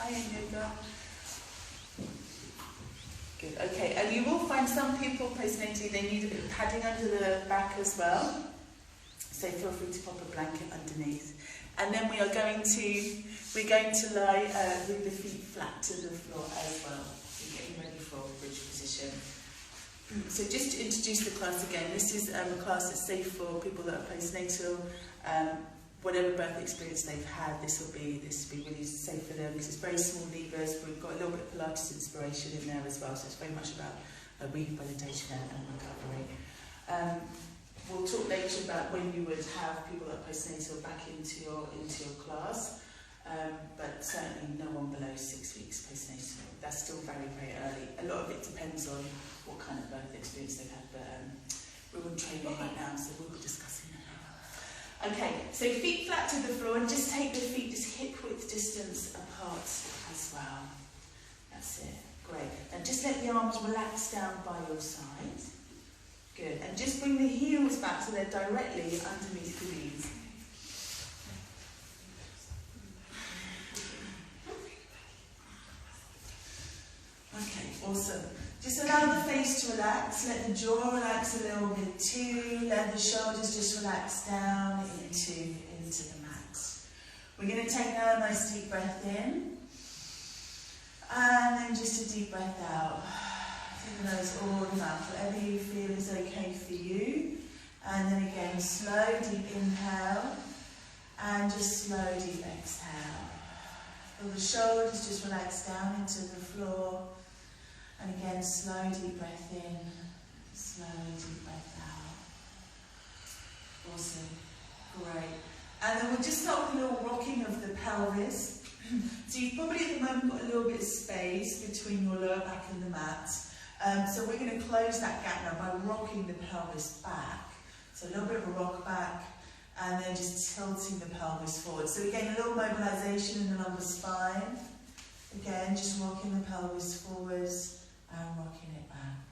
Hi, yoga. Good, okay. And you will find some people postnatally, they need a bit of padding under the back as well. So feel free to pop a blanket underneath. And then we're going to lie with the feet flat to the floor as well. So getting ready for bridge position. So just to introduce the class again, this is a class that's safe for people that are postnatal. Whatever birth experience they've had, this will be really safe for them because it's very small levers. We've got a little bit of Pilates inspiration in there as well, so it's very much about rehabilitation and recovery. We'll talk later about when you would have people that are postnatal back into your class, but certainly no one below 6 weeks postnatal. That's still very, very early. A lot of it depends on what kind of birth experience they've had, but we're on training right now, so we'll be discussing that. Okay, so feet flat to the floor and just take the feet just hip width distance apart as well. That's it, great. And just let the arms relax down by your side. Good, and just bring the heels back so they're directly underneath the knees. Okay, awesome. Just allow the face to relax, let the jaw relax a little bit too, let the shoulders just relax down into the mat. We're going to take now a nice deep breath in, and then just a deep breath out. Through the nose all around, whatever you feel is okay for you. And then again, slow deep inhale, and just slow deep exhale. Feel the shoulders just relax down into the floor. And again, slow deep breath in, slow deep breath out. Awesome, great. And then we'll just start with a little rocking of the pelvis. So you've probably at the moment got a little bit of space between your lower back and the mat. So we're going to close that gap now by rocking the pelvis back. So a little bit of a rock back, and then just tilting the pelvis forward. So again, a little mobilization in the lumbar spine. Again, just rocking the pelvis forwards. And rocking it back.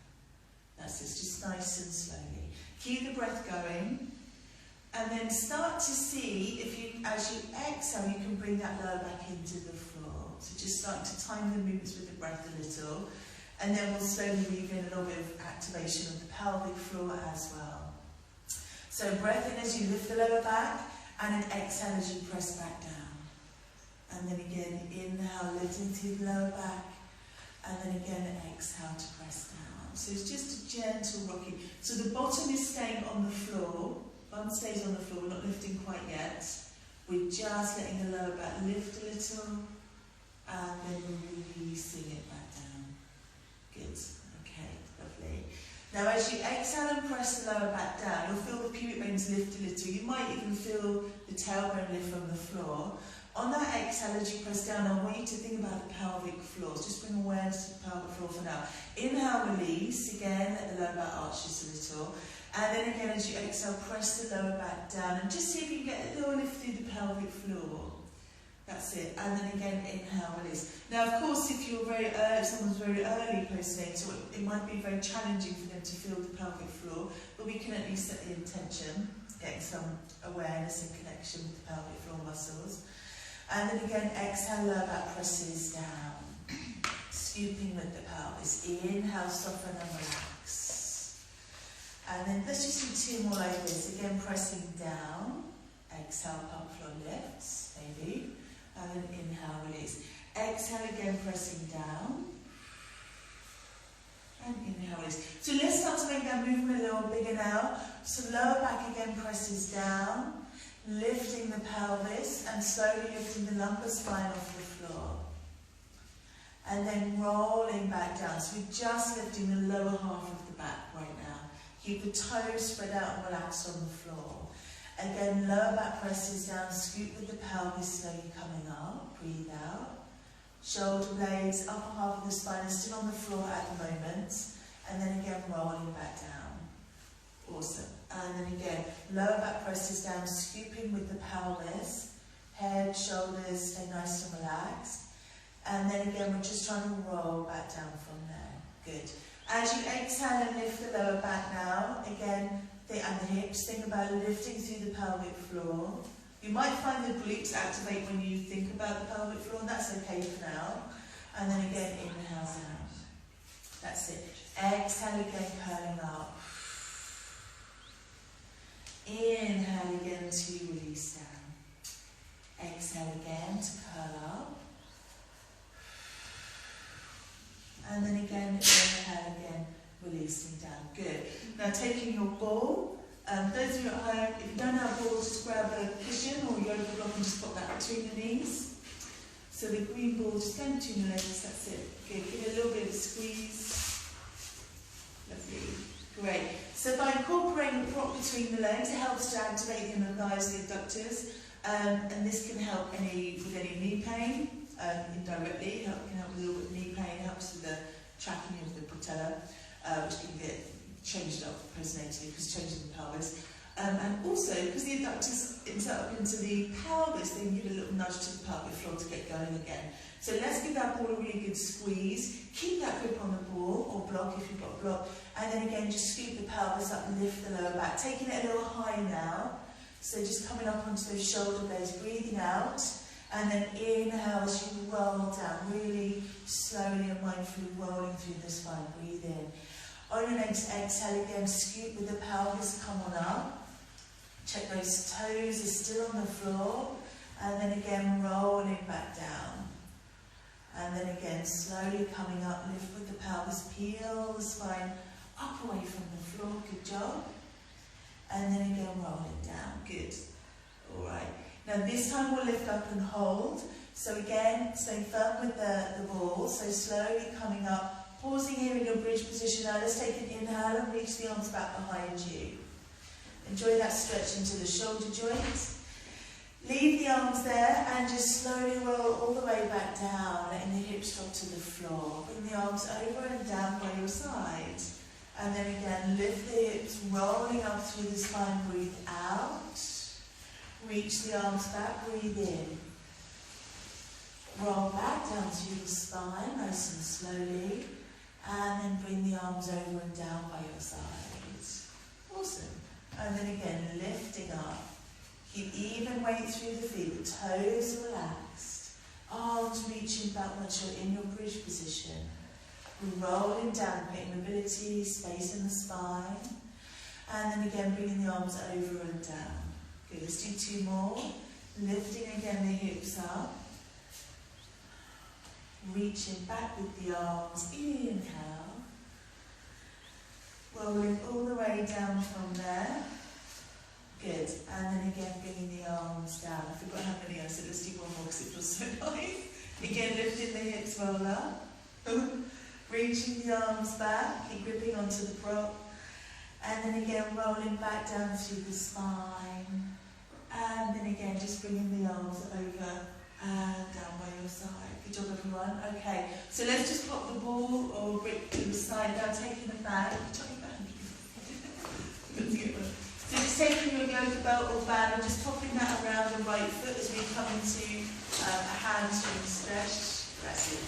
That's it, just nice and slowly. Keep the breath going, and then start to see if you, as you exhale, you can bring that lower back into the floor. So just starting to time the movements with the breath a little, and then we'll slowly weave in a little bit of activation of the pelvic floor as well. So breath in as you lift the lower back, and then exhale as you press back down. And then again, inhale, lifting to the lower back. And then again, exhale to press down. So it's just a gentle rocking. So the bottom is staying on the floor. Bum stays on the floor. We're not lifting quite yet. We're just letting the lower back lift a little. And then we're releasing it back down. Good. Okay, lovely. Now as you exhale and press the lower back down, you'll feel the pubic bones lift a little. You might even feel the tailbone lift from the floor. On that exhale, as you press down, I want you to think about the pelvic floor. Just bring awareness to the pelvic floor for now. Inhale, release. Again, let the lower back arches a little. And then again, as you exhale, press the lower back down. And just see if you can get a little lift through the pelvic floor. That's it. And then again, inhale, release. Now, of course, if you're very early, if someone's very early postnatal, it might be very challenging for them to feel the pelvic floor. But we can at least set the intention, getting some awareness and connection with the pelvic floor muscles. And then again, exhale, lower back presses down. Scooping with the pelvis. Inhale, soften and relax. And then let's just do 2 more like this. Again, pressing down. Exhale, pelvic floor lifts, maybe. And then inhale, release. Exhale again, pressing down. And inhale, release. So let's start to make that movement a little bigger now. So lower back again presses down. Lifting the pelvis and slowly lifting the lumbar spine off the floor. And then rolling back down. So we're just lifting the lower half of the back right now. Keep the toes spread out and relaxed on the floor. Again, lower back presses down. Scoop with the pelvis slowly coming up. Breathe out. Shoulder blades, upper half of the spine is still on the floor at the moment. And then again, rolling back down. Awesome. And then again, lower back presses down, scooping with the pelvis. Head, shoulders, stay nice and relaxed. And then again, we're just trying to roll back down from there. Good. As you exhale and lift the lower back now, again, and the hips, think about lifting through the pelvic floor. You might find the glutes activate when you think about the pelvic floor, and that's okay for now. And then again, inhale down. That's it. Exhale again, curling up. Inhale again to release down. Exhale again to curl up. And then again, inhale again, releasing down. Good. Now taking your ball. Those of you at home, if you don't have a ball, just grab a cushion or yoga block and just put that between the knees. So the green ball just going between the legs, that's it. Good. Give it a little bit of a squeeze. Lovely. Great. So by incorporating a prop between the legs, it helps to activate the inner thighs, the adductors, and this can help with any knee pain indirectly. It can help with a little bit of knee pain. It helps with the tracking of the patella, which can get changed up postnatally because changing the pelvis. And also, because the adductors insert up into the pelvis, they can give a little nudge to the pelvic floor to get going again. So let's give that ball a really good squeeze. Keep that grip on the ball, or block if you've got a block. And then again, just scoop the pelvis up and lift the lower back. Taking it a little higher now. So just coming up onto those shoulder blades, breathing out. And then inhale as you roll down, really slowly and mindfully rolling through the spine. Breathe in. On your next exhale again, scoop with the pelvis, come on up. Check those toes are still on the floor. And then again, rolling back down. And then again, slowly coming up, lift with the pelvis, peel the spine up away from the floor. Good job. And then again, roll it down. Good. All right. Now this time we'll lift up and hold. So again, stay firm with the ball. So slowly coming up, pausing here in your bridge position. Now let's take an inhale and reach the arms back behind you. Enjoy that stretch into the shoulder joints. Leave the arms there and just slowly roll all the way back down, letting the hips drop to the floor. Bring the arms over and down by your side. And then again, lift the hips, rolling up through the spine, breathe out. Reach the arms back, breathe in. Roll back down through the spine, nice and slowly. And then bring the arms over and down by your side. Awesome. And then again, lifting up. Keep even weight through the feet, the toes are relaxed. Arms reaching back once you're in your bridge position. Rolling down, creating mobility, space in the spine. And then again, bringing the arms over and down. Good, let's do 2 more. Lifting again the hips up. Reaching back with the arms, inhale. Rolling all the way down from there. Good, and then again bringing the arms down. I forgot how many I said, let's do 1 more because it feels so nice. Again, lifting the hips, roll up. Reaching the arms back, keep gripping onto the prop. And then again, rolling back down through the spine. And then again, just bringing the arms over and down by your side. Good job, everyone. Okay, so let's just pop the ball or brick to the side now, taking it back. So just taking your yoga belt or band and just popping that around the right foot as we come into a hamstring stretch. That's it.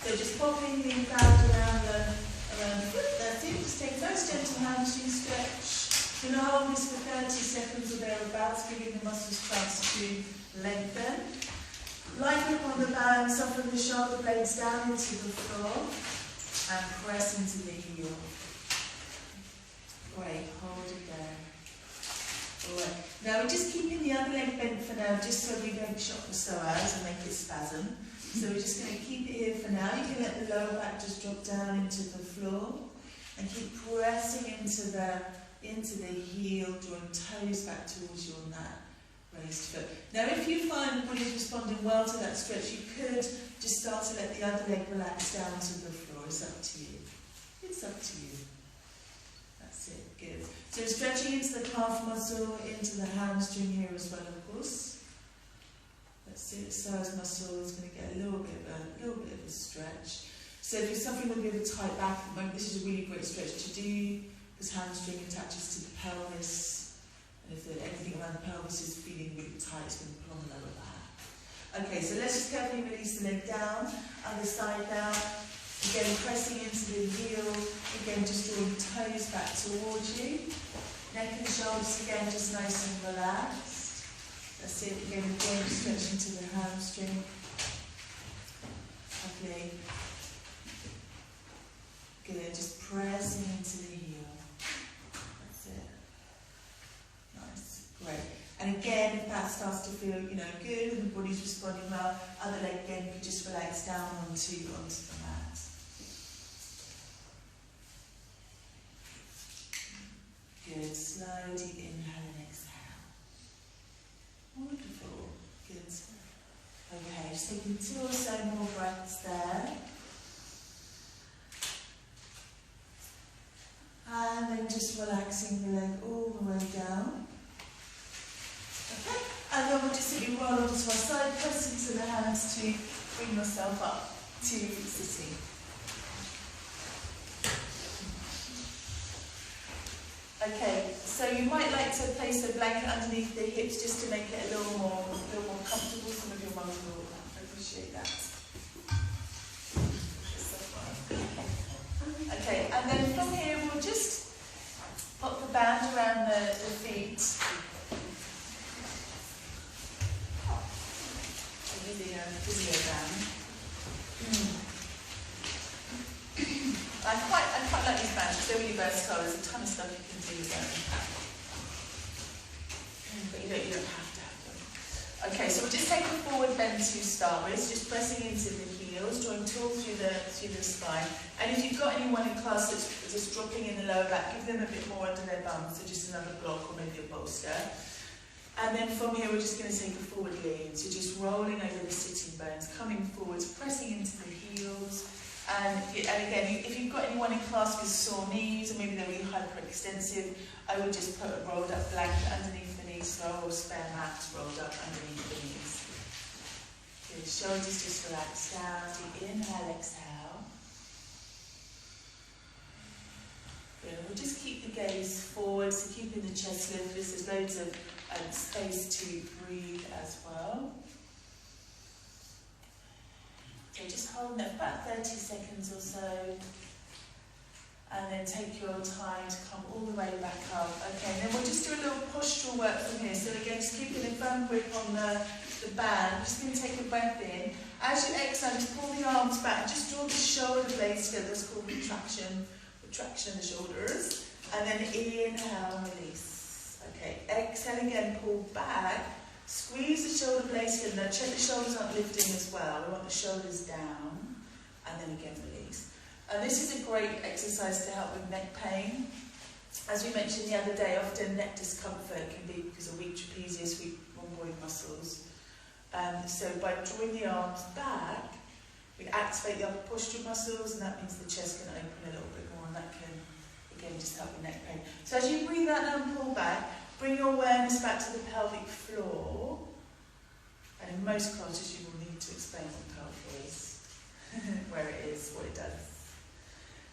So just popping the band around the foot. That's it. Just take a nice gentle hamstring stretch. You're going to hold this for 30 seconds or thereabouts, giving the muscles chance to lengthen. Light grip on the band, soften the shoulder blades down into the floor and press into the heel. Great, hold it there. Alright, now we're just keeping the other leg bent for now, just so we don't shock the psoas and make it spasm. So we're just going to keep it here for now. You can let the lower back just drop down into the floor and keep pressing into the heel, drawing toes back towards your mat, raised foot. Now if you find the body's responding well to that stretch, you could just start to let the other leg relax down to the floor. It's up to you. It's up to you. That's it, good. So stretching into the calf muscle, into the hamstring here as well, of course. That's it, psoas muscle is going to get a little bit of a stretch. So if you're suffering with a bit of a tight back at the moment, this is a really great stretch to do, because hamstring attaches to the pelvis, and if anything around the pelvis is feeling really tight, it's going to pull on the lower back. Okay, so let's just carefully release the leg down, other side now. Again, pressing into the heel, again, just drawing toes back towards you. Neck and shoulders, again, just nice and relaxed. That's it. Again, stretch into the hamstring. Lovely. Good. Just pressing into the heel. That's it. Nice. Great. And again, if that starts to feel, good, and the body's responding well, other leg again, you can just relax down onto the mat. Good. Slow, deep inhale and exhale. Wonderful. Good. Okay, just taking 2 or so more breaths there. And then just relaxing the leg all the way down. Okay, and then we'll just simply roll onto our side, press into the hands to bring yourself up to sitting. Okay, so you might like to place a blanket underneath the hips just to make it a little more comfortable. Some of your mums will appreciate that. Okay, and then from here we'll just pop the band around the feet. Physio band. I quite like these bands because they're really versatile. There's a ton of stuff you can do with them. But you don't have to have them. Okay, so we'll just take a forward bend to start with, just pressing into the heels, drawing tall through the spine. And if you've got anyone in class that's just dropping in the lower back, give them a bit more under their bum, so just another block or maybe a bolster. And then from here we're just going to take a forward lean, so just rolling over the sitting bones, coming forwards, pressing into the heels. And again, if you've got anyone in class with sore knees, or maybe they're really hyperextensive, I would just put a rolled up blanket underneath the knees, or spare mats rolled up underneath the knees. Good, shoulders just relax down, deep inhale, exhale. Good, we'll just keep the gaze forward, so keeping the chest lifted, there's loads of space to breathe as well. Okay, just hold that for about 30 seconds or so, and then take your time to come all the way back up. Okay, and then we'll just do a little postural work from here. So again, just keeping a firm grip on the band. Just going to take a breath in. As you exhale, just pull the arms back. Just draw the shoulder blades together. That's called retraction of the shoulders. And then inhale, release. Okay, exhale again, pull back. Squeeze the shoulder blades together. Now check the shoulders aren't lifting as well. We want the shoulders down. And then again, release. And this is a great exercise to help with neck pain. As we mentioned the other day, often neck discomfort can be because of weak trapezius, weak rhomboid muscles. So by drawing the arms back, we activate the upper postural muscles, and that means the chest can open a little bit more, and that can, again, just help with neck pain. So as you breathe out and pull back, bring your awareness back to the pelvic floor. And in most classes, you will need to explain what the pelvic floor is, where it is, what it does.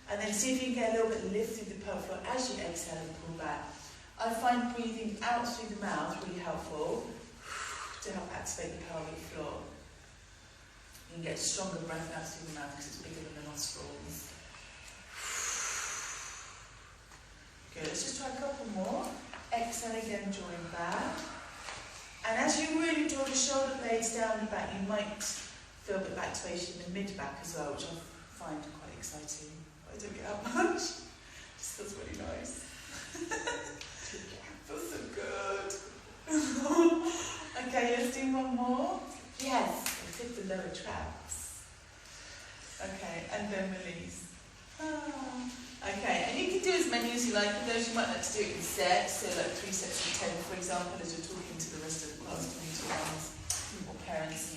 And then see if you can get a little bit lift through the pelvic floor as you exhale and pull back. I find breathing out through the mouth really helpful to help activate the pelvic floor. You can get a stronger breath out through the mouth because it's bigger than the nostrils. Good, let's just try a couple more. Exhale again, drawing back. And as you really draw the shoulder blades down the back, you might feel a bit of activation in the mid-back as well, which I find quite exciting. I don't get out much. Just feels really nice. Feels so good. Okay, let's do one more. Yes, let's hit the lower traps. Okay, and then release. Okay, and you can do as many as you like. For those, you might like to do it in sets, so like 3 sets of 10, for example, as you're talking to the rest of the class, community members or parents.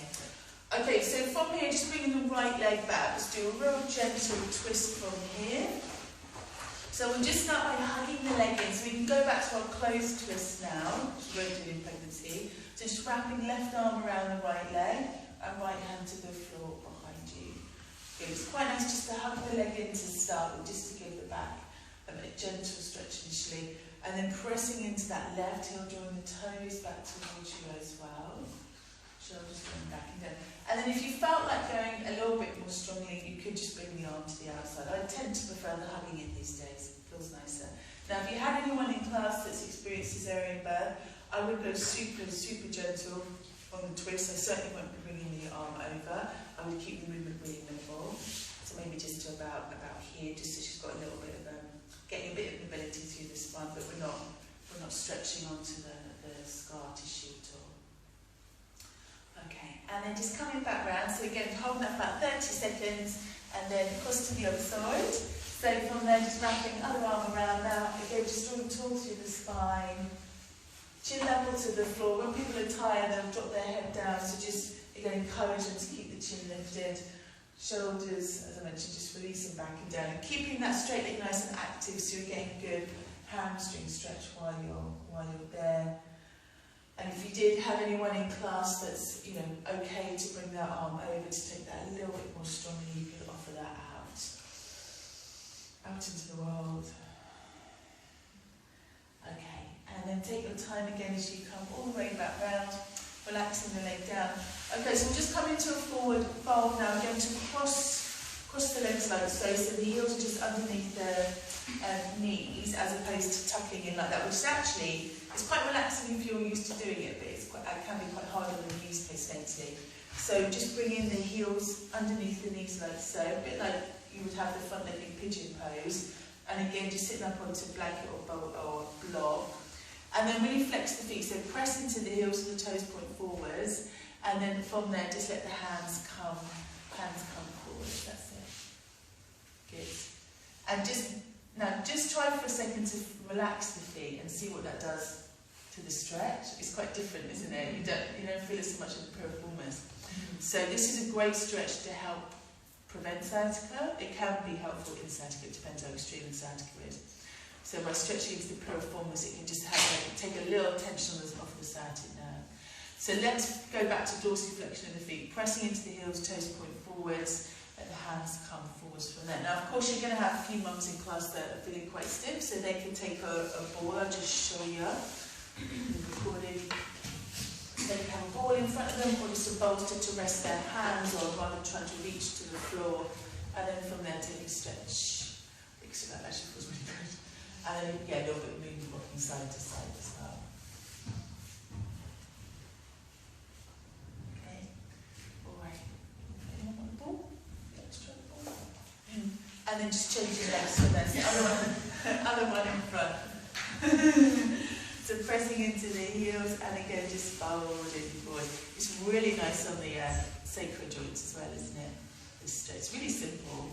Okay, so from here, just bringing the right leg back. Let's do a real gentle twist from here. So we'll just start by hugging the leg in. So we can go back to our closed twist now, which we won't do in pregnancy. So just wrapping left arm around the right leg and right hand to the floor behind you. Good. It's quite nice just to hug the leg in to start with, just to give the back a gentle stretch initially. And then pressing into that left heel, drawing the toes back towards you as well. Shoulders going back and down. And then if you felt like going a little bit more strongly, you could just bring the arm to the outside. I tend to prefer the hugging in these days. It feels nicer. Now, if you had anyone in class that's experienced cesarean birth, I I would go super, super gentle on the twist. I certainly won't be bringing the arm over. I would keep the movement really minimal. So maybe just to about here, just so she's got a little bit of getting a bit of mobility through the spine, but we're not stretching onto the scar tissue at all. Okay, and then just coming back round. So again, holding that about 30 seconds, and then across to the other side. So from there, just wrapping other arm around now. Again, just drawing tall through the spine. Chin level to the floor. When people are tired, they'll drop their head down. So just, again, encourage them to keep the chin lifted. Shoulders, as I mentioned, just releasing back and down. And keeping that straight leg nice and active, so you're getting a good hamstring stretch while you're there. And if you did have anyone in class that's, okay to bring their arm over to take that a little bit more strongly, you could offer that out into the world. Okay, and then take your time again as you come all the way back round, relaxing the leg down. Okay, so we'll just come into a forward fold now. We're going to cross the legs like so, so the heels are just underneath the knees, as opposed to tucking in like that, which is actually, it's quite relaxing if you're used to doing it, but it can be quite hard on the knees postnatally. So just bring in the heels underneath the knees like so, a bit like you would have the front leg in pigeon pose, and again just sitting up onto a blanket or blob, and then really flex the feet, so press into the heels and the toes point forwards, and then from there just let the hands come forwards. That's it. Good. And just try for a second to relax the feet and see what that does to the stretch. It's quite different, isn't it? You don't feel it so much in the piriformis. So this is a great stretch to help prevent sciatica. It can be helpful in sciatica, it depends how extreme the sciatica is. So by stretching the piriformis, it can just take a little tension off the sciatic nerve. So let's go back to dorsiflexion of the feet, pressing into the heels, toes point forwards, let the hands come forwards from there. Now, of course, you're going to have a few mums in class that are feeling quite stiff, so they can take a ball. I'll just show you. They can have a ball in front of them, or just a bolster to rest their hands, or rather trying to reach to the floor, and then from there take a stretch. So that actually feels really good. And then, a little bit of movement rocking side to side as well. Okay, all right. Anyone want the ball? Let's try the ball. And then just change your legs, so that's the other one in front. So pressing into the heels, and again just folding forward. It's really nice on the sacral joints as well, isn't it? It's really simple.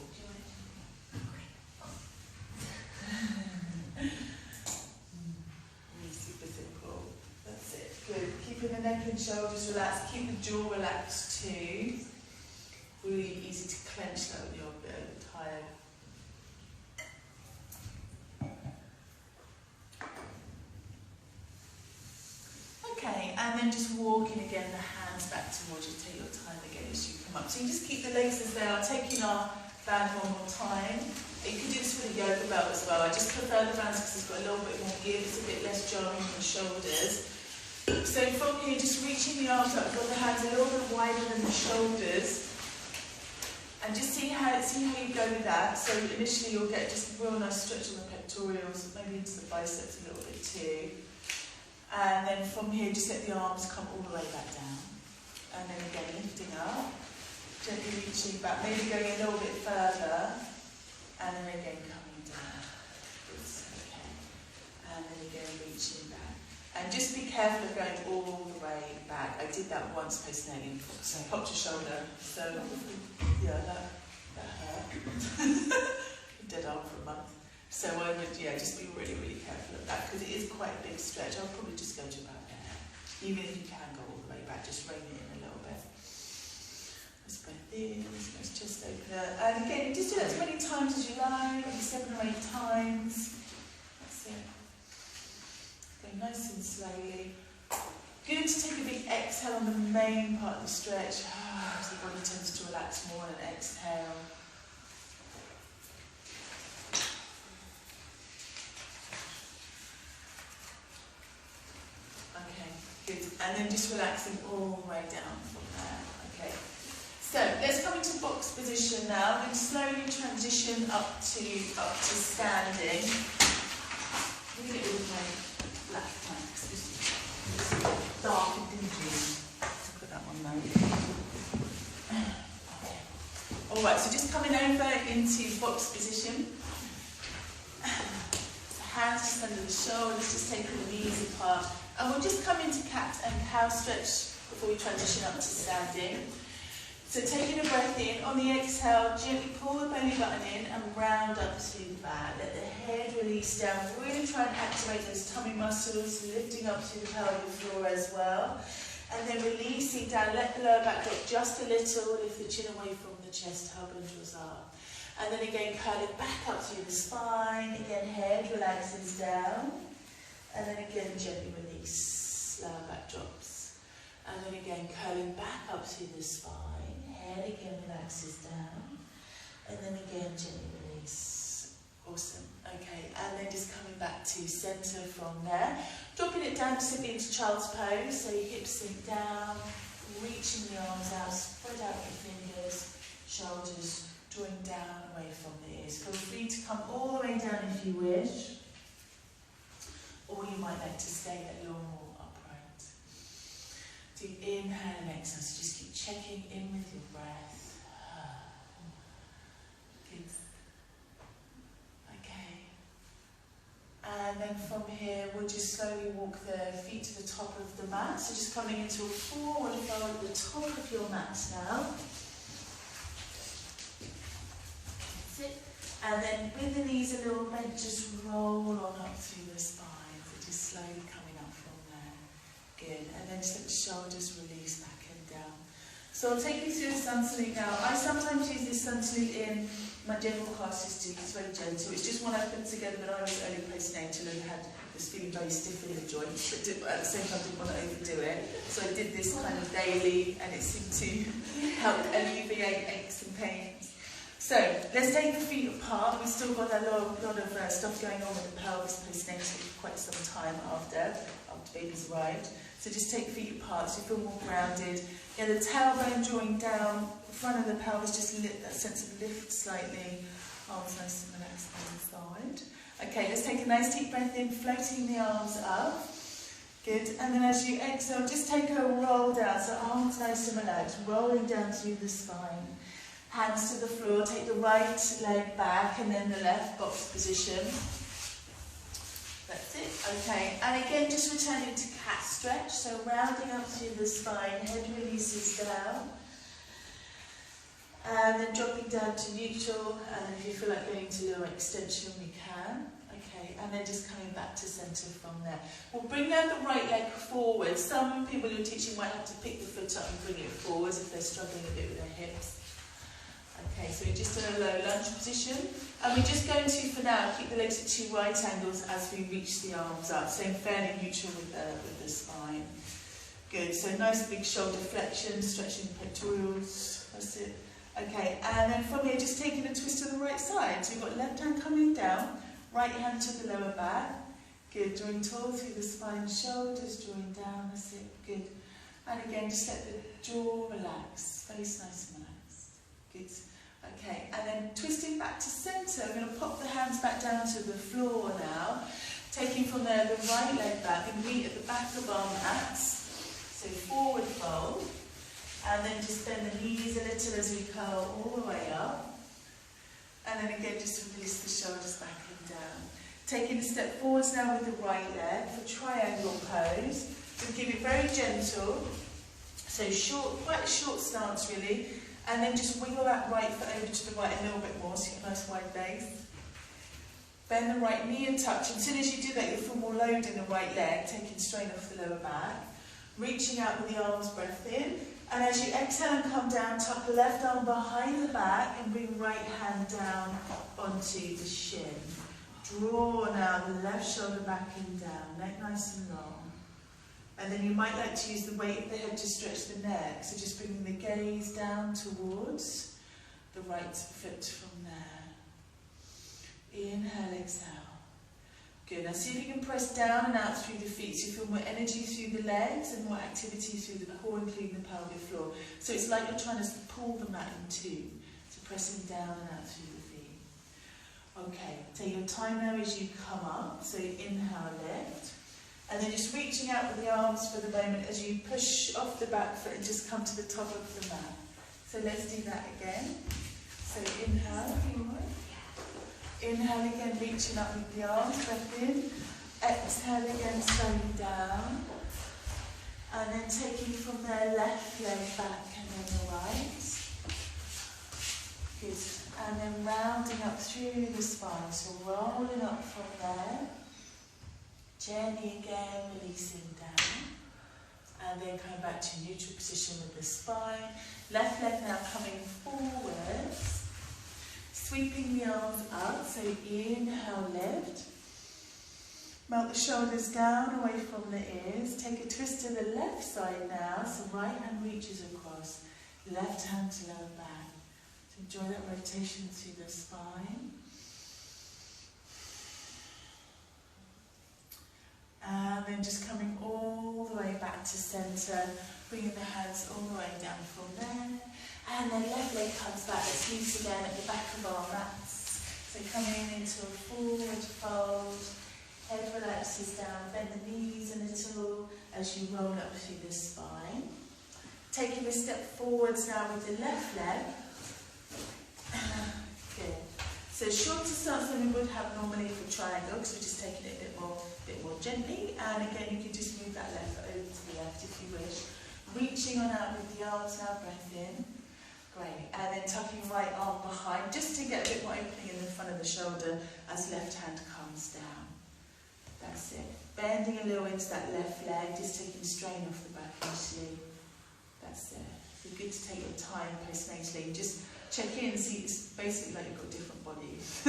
Really super simple. That's it. Good. Keeping the neck and shoulders relaxed. Keep the jaw relaxed too. Really easy to clench that when you're a bit tired. Okay, and then just walking again, the hands back towards you. Take your time again as you come up. So you just keep the legs as they are, taking our band one more time. You can do this with a yoga belt as well. I just prefer the bands because it's got a little bit more give, it's a bit less jarring on the shoulders. So from here, just reaching the arms up, got the hands a little bit wider than the shoulders. And just see how you go with that. So initially you'll get just a real nice stretch on the pectorals, maybe into the biceps a little bit too. And then from here, just let the arms come all the way back down. And then again, lifting up, gently reaching back, maybe going a little bit further. And then again, coming down. Okay. And then again, reaching back. And just be careful of going all the way back. I did that once postnatally, so I popped your shoulder. So, yeah, that hurt. Dead arm for a month. So I would, just be really, really careful of that, because it is quite a big stretch. I'll probably just go to about there. Even if you can go all the way back, just rein it in a little bit. Let's breathe in, let's just open it. And again, just do that as many times as you like, maybe 7 or 8 times. That's it. Go nice and slowly. Good to take a big exhale on the main part of the stretch. As the body tends to relax more on an exhale. And then just relaxing all the way down from there. Okay. So let's come into box position now. Then slowly transition up to standing. I'm going to get rid of my black pants. side. Alright, so just coming over into box position. So hands just under the shoulders, just taking the knees apart. And we'll just come into cat and cow stretch before we transition up to standing. So taking a breath in, on the exhale, gently pull the belly button in and round up to the back. Let the head release down. Really try and activate those tummy muscles, lifting up to the pelvic floor as well. And then releasing down, let the lower back drop just a little, lift the chin away from the chest, hub and draws up. And then again, curling back up through the spine. Again, head relaxes down. And then again, gently release, lower back drops. And then again, curling back up through the spine. Head again relaxes down. And then again, gently release. Awesome. Okay, and then just coming back to centre from there. Dropping it down simply into child's pose. So your hips sink down, reaching the arms out, spread out your fingers, shoulders drawing down away from the ears. Feel free to come all the way down if you wish. Or you might like to stay at long or upright. So inhale and exhale. So just keep checking in with your breath. Good. Okay. And then from here, we'll just slowly walk the feet to the top of the mat. So just coming into a forward fold at the top of your mat now. That's it. And then with the knees a little bent, just roll on up through the spine. So just slowly coming up from there. Good. And then just let the shoulders release back and down. So I'll take you through the sun salute now. I sometimes use this sun salute in my general classes too. It's very gentle. It's just one I put together when I was early postnatal and was feeling very stiff in the joints, but at the same time I didn't want to overdo it. So I did this kind of daily, and it seemed to help alleviate aches and pains. So let's take the feet apart. We've still got a lot of stuff going on with the pelvis postnatal for quite some time after baby's arrived. So just take the feet apart so you feel more grounded. Yeah, the tailbone drawing down, the front of the pelvis, just that sense of lift slightly. Arms nice and relaxed on the side. Okay, let's take a nice deep breath in, floating the arms up. Good. And then as you exhale, just take a roll down. So arms nice and relaxed, rolling down through the spine. Hands to the floor, take the right leg back and then the left, box position. That's it. Okay, and again just returning to cat stretch, so rounding up through the spine, head releases down. And then dropping down to neutral, and if you feel like going to lower extension, we can. Okay, and then just coming back to centre from there. We'll bring down the right leg forward. Some people who are teaching might have to pick the foot up and bring it forward if they're struggling a bit with their hips. Okay, so we're just in a low lunge position. And we're just going to, for now, keep the legs at 2 right angles as we reach the arms up, staying fairly neutral with the spine. Good, so nice big shoulder flexion, stretching the pectorals. That's it. Okay, and then from here, just taking a twist to the right side. So you've got left hand coming down, right hand to the lower back. Good, drawing tall through the spine, shoulders drawing down. That's it. Good. And again, just let the jaw relax, face nice and relaxed. Good. Okay, and then twisting back to centre, we're going to pop the hands back down to the floor now. Taking from there the right leg back and meet at the back of our mats. So forward fold. And then just bend the knees a little as we curl all the way up. And then again, just release the shoulders back and down. Taking a step forwards now with the right leg for triangle pose. So keep it very gentle. So short, quite a short stance really. And then just wiggle that right foot over to the right a little bit more, so you get a nice wide base. Bend the right knee and touch. And as soon as you do that, you'll feel more load in the right leg, taking strain off the lower back. Reaching out with the arms, breath in. And as you exhale and come down, tuck the left arm behind the back and bring right hand down onto the shin. Draw now the left shoulder back and down, neck nice and long. And then you might like to use the weight of the head to stretch the neck. So just bringing the gaze down towards the right foot from there. Inhale, exhale. Good. Now see if you can press down and out through the feet so you feel more energy through the legs and more activity through the core, including the pelvic floor. So it's like you're trying to pull the mat in two. So pressing down and out through the feet. Okay. Take your time now as you come up. So inhale, lift. And then just reaching out with the arms for the moment as you push off the back foot and just come to the top of the mat. So let's do that again. So inhale. Inhale again, reaching up with the arms, breath in. Exhale again, slowing down. And then taking from there, left leg back and then the right. Good. And then rounding up through the spine. So rolling up from there. Gently again, releasing down. And then coming back to neutral position with the spine. Left leg now coming forwards. Sweeping the arms up. So inhale, lift. Melt the shoulders down away from the ears. Take a twist to the left side now. So right hand reaches across. Left hand to lower back. So enjoy that rotation through the spine. And then just coming all the way back to centre, bringing the hands all the way down from there. And then left leg comes back, let's meet again at the back of our mats. So coming into a forward fold, head relaxes down, bend the knees a little as you roll up through the spine. Taking a step forwards now with the left leg. Good. So shorter stance than we would have normally for triangle, because we're just taking it a bit more gently. And again, you can just move that left foot over to the left if you wish. Reaching on out with the arms now, breath in. Great. And then tucking right arm behind, just to get a bit more opening in the front of the shoulder as left hand comes down. That's it. Bending a little into that left leg, just taking strain off the back initially. That's it. It's good to take your time postnatally. Just check in and see, it's basically like you've got different bodies.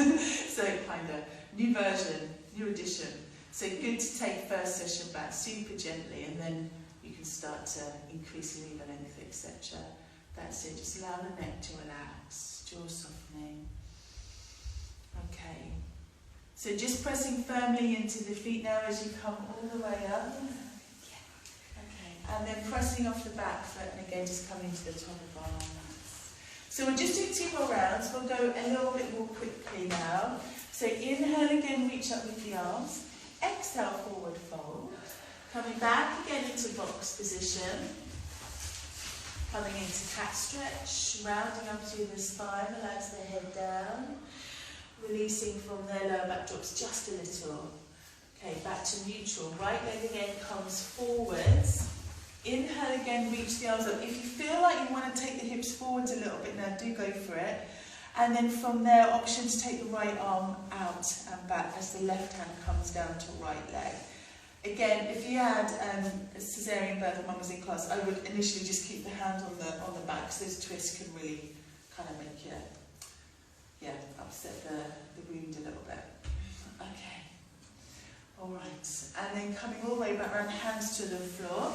So kind of new version, new edition. So good to take first session back super gently, and then you can start to increase your knee length, etc. That's it. Just allow the neck to relax, jaw softening. Okay. So just pressing firmly into the feet now as you come all the way up. Okay. And then pressing off the back foot, and again just coming to the top of our mats. So we'll just do 2 more rounds. We'll go a little bit more quickly now. So inhale again, reach up with the arms. Exhale, forward fold. Coming back again into box position. Coming into cat stretch. Rounding up through the spine, relax the head down. Releasing from there, lower back drops just a little. Okay, back to neutral. Right leg again comes forwards. Inhale again, reach the arms up. If you feel like you want to take the hips forwards a little bit now, do go for it. And then from there, option to take the right arm out and back as the left hand comes down to right leg. Again, if you had a cesarean birth and mum was in class, I would initially just keep the hand on the back, because those twists can really kind of make you, upset the wound a little bit. Okay. All right. And then coming all the way back around, hands to the floor.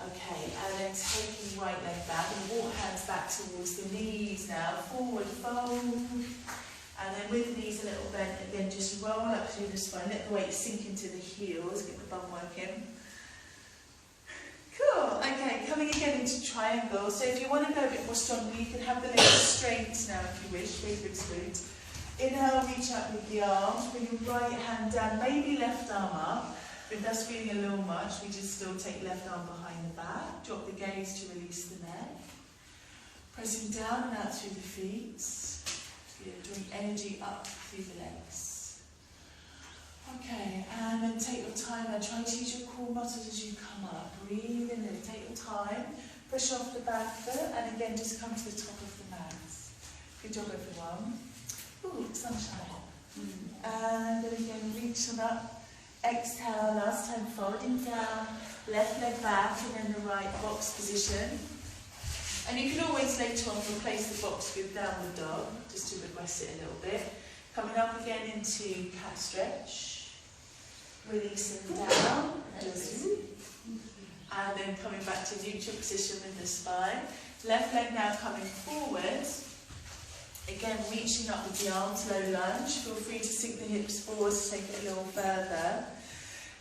Okay, and then taking right leg back and walk hands back towards the knees now. Forward fold. And then with the knees a little bent, again, just roll up through the spine. Let the weight sink into the heels. Get the bum working. Cool. Okay, coming again into triangle. So if you want to go a bit more strongly, you can have the legs straight now if you wish. Big ribs glute. Inhale, reach out with the arms. Bring your right hand down, maybe left arm up. If that's feeling a little much, we just still take left arm behind the back. Drop the gaze to release the neck. Pressing down and out through the feet. Drawing energy up through the legs. Okay, and then take your time now. Try to use your core muscles as you come up. Breathe in and take your time. Push off the back foot, and again, just come to the top of the mat. Good job, everyone. Ooh, sunshine. And then again, reach on up. Exhale, last time folding down, left leg back and then the right box position. And you can always later on replace the box with downward dog, just to regress it a little bit. Coming up again into cat stretch, releasing down, and then coming back to neutral position with the spine. Left leg now coming forwards. Again, reaching up with the arms, low lunge. Feel free to sink the hips forward to take it a little further.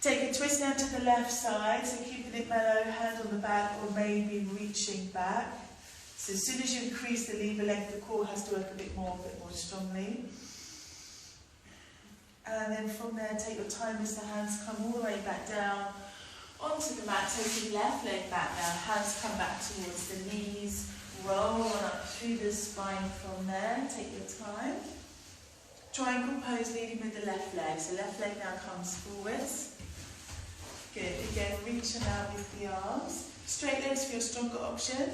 Take a twist down to the left side, so keeping it mellow, hand on the back, or maybe reaching back. So as soon as you increase the lever length, the core has to work a bit more strongly. And then from there, take your time as the hands come all the way back down onto the mat. Take your left leg back now. Hands come back towards the knees. Roll on up through the spine from there. Take your time. Triangle pose leading with the left leg. So left leg now comes forwards. Good. Again, reaching out with the arms. Straight legs for your stronger option.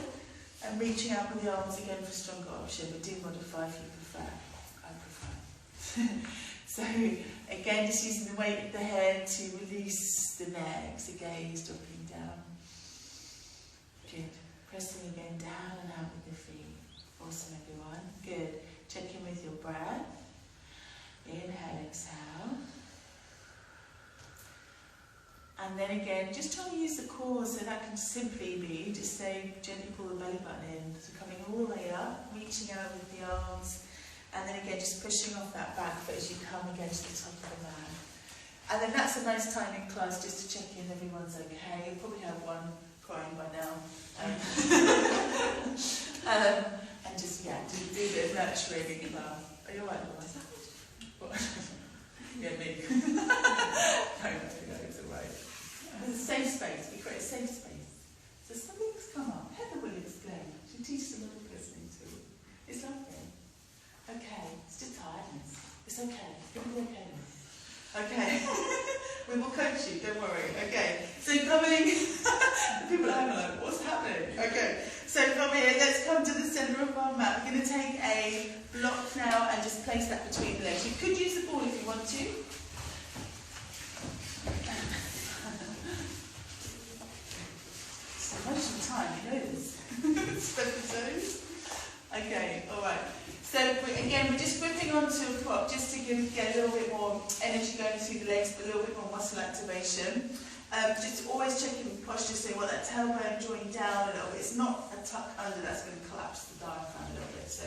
And reaching out with the arms again for stronger option. But do modify if you prefer. I prefer. So again, just using the weight of the head to release the neck. The gaze dropping down. Good. Pressing again down and out with the feet. Awesome, everyone. Good. Check in with your breath. Inhale, exhale. And then again, just try to use the core, so that can simply be, just say, gently pull the belly button in. So coming all the way up, reaching out with the arms. And then again, just pushing off that back foot as you come against the top of the mat. And then that's a nice time in class just to check in everyone's okay. You'll probably have one crying by now. And just, yeah, do a bit of nurturing in class. Are you alright, otherwise? Yeah, me. No, it's alright. There's a safe space. We create a safe space. So something's come up. Heather will explain. She teaches them all listening to it. It's lovely. Okay, it's just tiredness. It's okay. It'll be okay now. Okay. We will coach you, don't worry. Okay. So coming, people are like, what's happening? Okay. So from here, let's come to the centre of our mat. We're going to take a block now and just place that between the legs. You could use the ball if you want to. So much of the time, you know this. Spread the toes. Okay, alright. So again, we're just gripping onto a prop just to get a little bit more energy going through the legs, but a little bit more muscle activation. Just always checking the posture, so you want that tailbone drawing down a little bit. It's not a tuck under, that's going to collapse the diaphragm a little bit. So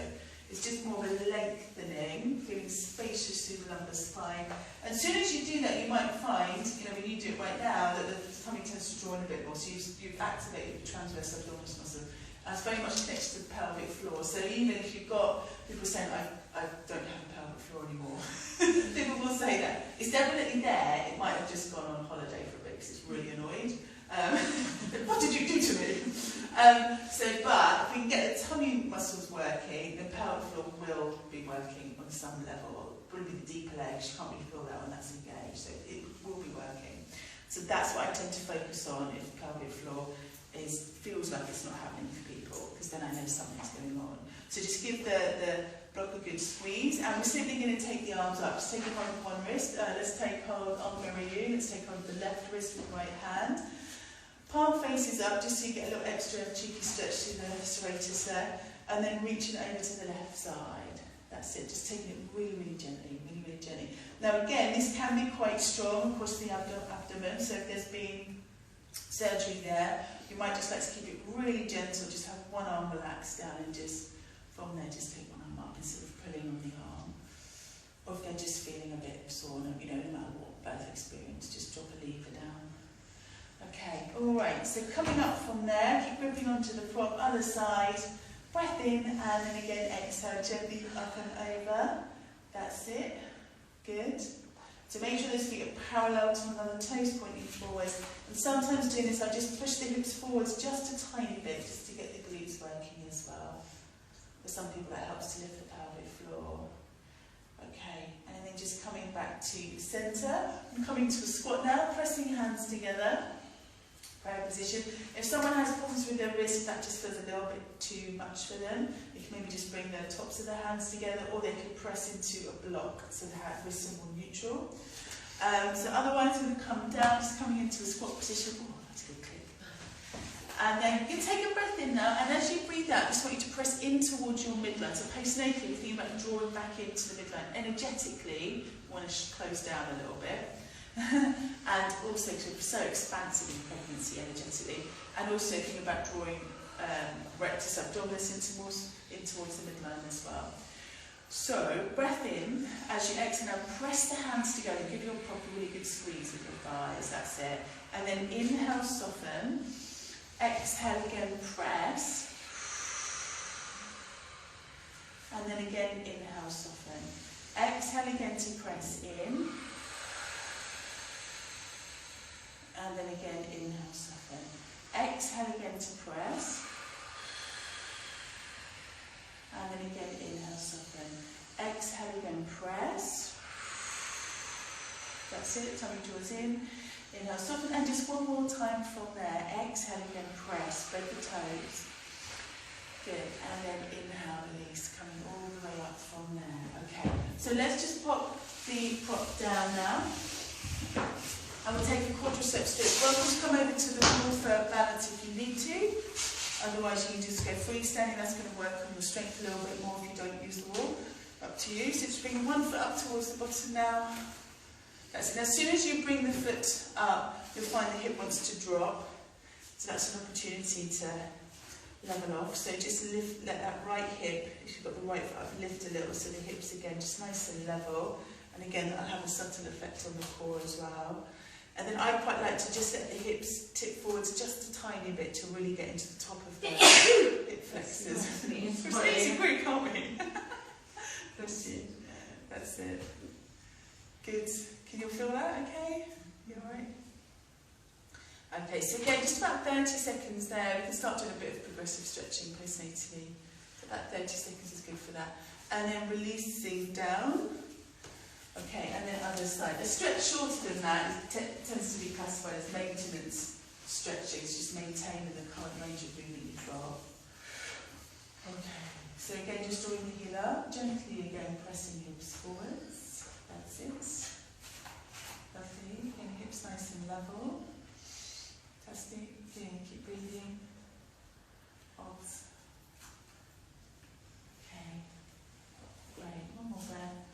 it's just more of a lengthening, feeling spacious through the lumbar spine. And as soon as you do that, you might find, when you do it right now, that the tummy tends to draw in a bit more. So you've activated the transverse abdominis muscle. And it's very much connected to the pelvic floor. So even if you've got people saying, I don't have a pelvic floor anymore, people will say that. It's definitely there. It might have just gone on holiday for a bit because it's really annoyed. What did you do to me? But if we can get the tummy muscles working, the pelvic floor will be working on some level. Probably the deeper legs, you can't really feel that when that's engaged, so it will be working. So that's what I tend to focus on if the pelvic floor feels like it's not happening for people, because then I know something's going on. So just give the block a good squeeze, and we're simply going to take the arms up. Just take hold of one wrist. Let's take hold, I'll mirror you. Let's take hold of the left wrist with the right hand. Palm faces up, just so you get a little extra cheeky stretch to the serratus there, and then reaching over to the left side. That's it, just taking it really, really gently, really, really gently. Now again, this can be quite strong across the abdomen, so if there's been surgery there, you might just like to keep it really gentle, just have one arm relaxed down and just, from there, just take one arm up instead of pulling on the arm. Or if they're just feeling a bit sore, no matter what birth experience, just drop a lever down. Okay, alright, so coming up from there, keep gripping onto the prop, other side, breath in, and then again exhale, gently up and over. That's it, good. So make sure those feet are parallel to one another, toes pointing forwards. And sometimes doing this, I just push the hips forwards just a tiny bit, just to get the glutes working as well. For some people that helps to lift the pelvic floor. Okay, and then just coming back to centre. I'm coming to a squat now, pressing hands together. Prayer position. If someone has problems with their wrist, that just feels a little bit too much for them, they can maybe just bring the tops of their hands together, or they could press into a block so the wrists are more neutral. So otherwise, we're going to come down, just coming into a squat position. Oh, that's a good clip. And then you can take a breath in now, and as you breathe out, I just want you to press in towards your midline. So postnatally, we're thinking about drawing back into the midline. Energetically, you want to close down a little bit. And also so expansive in pregnancy energetically, and also thinking about drawing rectus abdominis in towards the midline as well. So breath in, as you exhale, now press the hands together, give your prop a really good squeeze with your thighs, that's it. And then inhale, soften, exhale again, press, and then again inhale, soften. Exhale again to press in. And then again, inhale, soften. Exhale again to press. And then again, inhale, soften. Exhale again, press. That's it, tummy draws in. Inhale, soften. And just one more time from there. Exhale again, press. Spread the toes. Good. And then inhale, release. Coming all the way up from there. Okay. So let's just pop the prop down now. And we'll take a quadricep stitch. Welcome to come over to the wall for balance if you need to. Otherwise you can just go freestanding. That's going to work on your strength a little bit more if you don't use the wall. Up to you. So just bring one foot up towards the bottom now. That's it. As soon as you bring the foot up, you'll find the hip wants to drop. So that's an opportunity to level off. So just lift, let that right hip, if you've got the right foot up, lift a little so the hips again just nice and level. And again, that'll have a subtle effect on the core as well. And then I quite like to just let the hips tip forwards just a tiny bit to really get into the top of the hip flexors. We're easy quick, can't we? That's it. That's it. Good. Can you feel that okay? You alright? Okay, so again, just about 30 seconds there. We can start doing a bit of progressive stretching postnatally. So about 30 seconds is good for that. And then releasing down. Okay, and then other side. A stretch shorter than that tends to be classified as maintenance stretching. It's just maintaining the current range of movement you've got. Okay, so again, just drawing the heel up, gently again pressing hips forwards. That's it. Lovely. Again, hips nice and level. Fantastic. Again, keep breathing. Hold. Okay. Great. One more breath.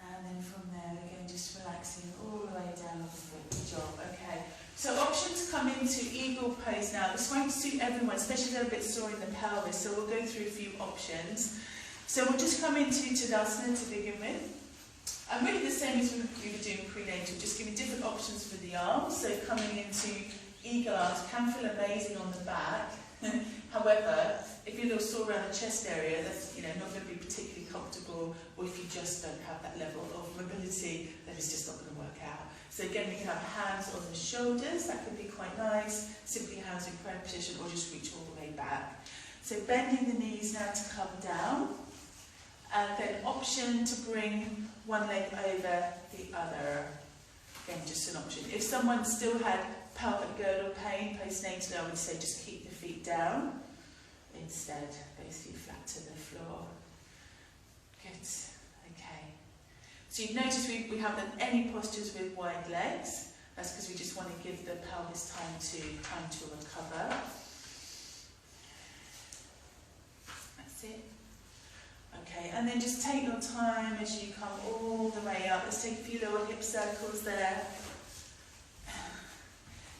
And then from there, again, just relaxing all the way down the foot. Good job. Okay. So options come into eagle pose now. This won't suit everyone, especially if they're a bit sore in the pelvis. So we'll go through a few options. So we'll just come into Tadasana to begin with. And really the same as we were doing prenatal, just giving different options for the arms. So coming into eagle arms can feel amazing on the back. However, if you're a little sore around the chest area, that's not going to be particularly comfortable, or if you just don't have that level of mobility, then it's just not going to work out. So again, we can have hands on the shoulders, that can be quite nice, simply hands in prayer position, or just reach all the way back. So bending the knees now to come down, and then option to bring one leg over the other. Again, just an option. If someone still had pelvic girdle pain postnatal, I would say just keep the feet down. Instead, both feet flat to the floor. Good. Okay. So you've noticed we haven't done any postures with wide legs. That's because we just want to give the pelvis time to recover. That's it. Okay, and then just take your time as you come all the way up. Let's take a few little hip circles there.